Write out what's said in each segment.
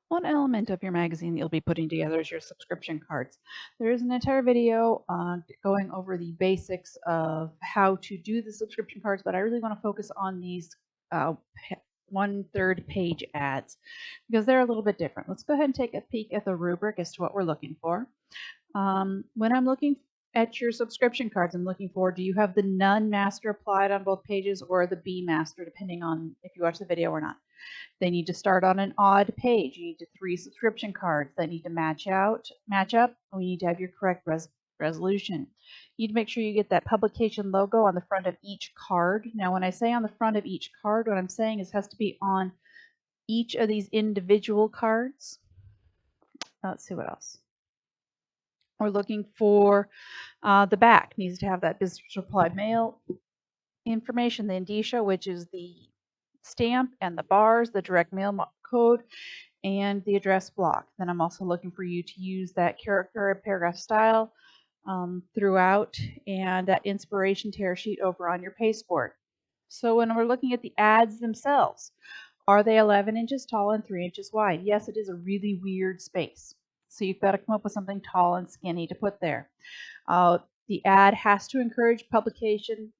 One element of your magazine that you'll be putting together is your subscription cards. There is an entire video going over the basics of how to do the subscription cards, but I really want to focus on these uh, 1/3 page ads because they're a little bit different. Let's go ahead and take a peek at the rubric as to what we're looking for. When I'm looking at your subscription cards, I'm looking for, do you have the none master applied on both pages or the B master, depending on if you watch the video or not. They need to start on an odd page. You need 3 subscription cards that need to match up. We need to have your correct resolution. You need to make sure you get that publication logo on the front of each card. Now, when I say on the front of each card, what I'm saying is it has to be on each of these individual cards. Let's see what else. We're looking for the back. Needs to have that business reply mail information, the indicia, which is the stamp and the bars, the direct mail code, and the address block. Then I'm also looking for you to use that character and paragraph style throughout, and that inspiration tear sheet over on your pasteboard. So when we're looking at the ads themselves, are they 11 inches tall and 3 inches wide? Yes, it is a really weird space. So you've got to come up with something tall and skinny to put there. The ad has to encourage publication,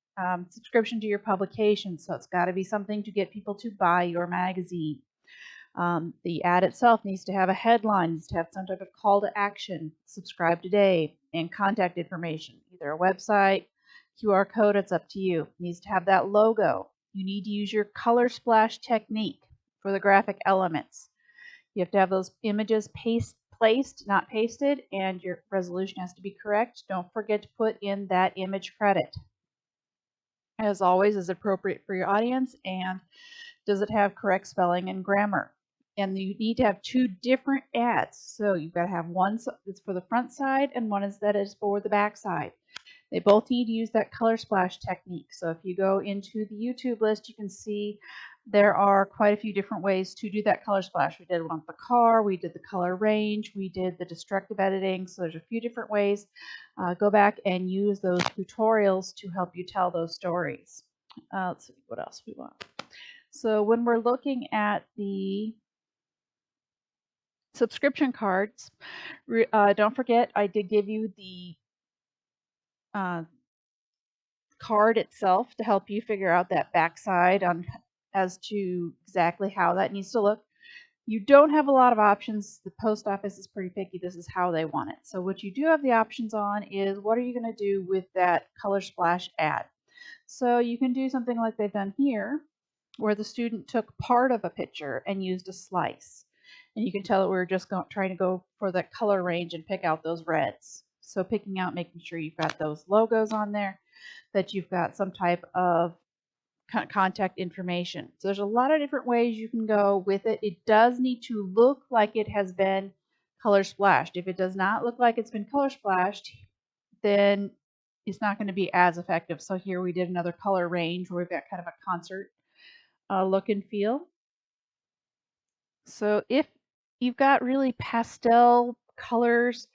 subscription to your publication. So it's got to be something to get people to buy your magazine. The ad itself needs to have a headline, needs to have some type of call to action, subscribe today, and contact information, either a website, QR code, it's up to you. It needs to have that logo. You need to use your color splash technique for the graphic elements. You have to have those images placed, not pasted, and your resolution has to be correct. Don't forget to put in that image credit. As always, is appropriate for your audience, and does it have correct spelling and grammar? And you need to have 2 different ads. So you've got to have one that's for the front side and one that is for the back side. They both need to use that color splash technique. So if you go into the YouTube list, you can see there are quite a few different ways to do that color splash. We did one with the car, we did the color range, we did the destructive editing. So there's a few different ways. Go back and use those tutorials to help you tell those stories. Let's see what else we want. So when we're looking at the subscription cards, don't forget I did give you the card itself to help you figure out that backside on as to exactly how that needs to look. You don't have a lot of options. The post office is pretty picky. This is how they want it. So what you do have the options on is what are you going to do with that color splash ad. So you can do something like they've done here, where the student took part of a picture and used a slice. And you can tell that we're just trying to go for the color range and pick out those reds. So picking out, making sure you've got those logos on there, that you've got some type of contact information. So there's a lot of different ways you can go with it. It does need to look like it has been color splashed. If it does not look like it's been color splashed, then it's not going to be as effective. So here we did another color range where we've got kind of a concert look and feel. So if you've got really pastel colors,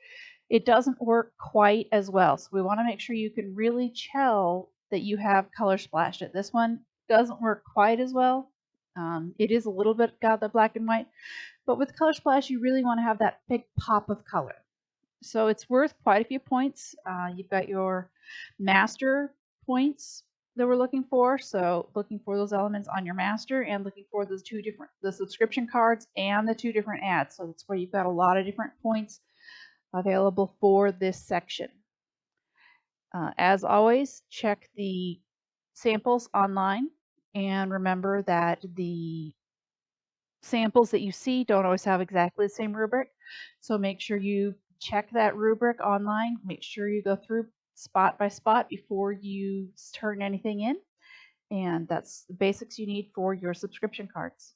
it doesn't work quite as well. So we want to make sure you can really tell that you have color splashed it. This one doesn't work quite as well. It is a little bit got the black and white, but with color splash, you really want to have that big pop of color. So it's worth quite a few points. You've got your master points that we're looking for. So looking for those elements on your master and looking for those the subscription cards and the 2 different ads. So that's where you've got a lot of different points available for this section. As always, check the samples online, and remember that the samples that you see don't always have exactly the same rubric. So make sure you check that rubric online. Make sure you go through spot by spot before you turn anything in. And that's the basics you need for your subscription cards.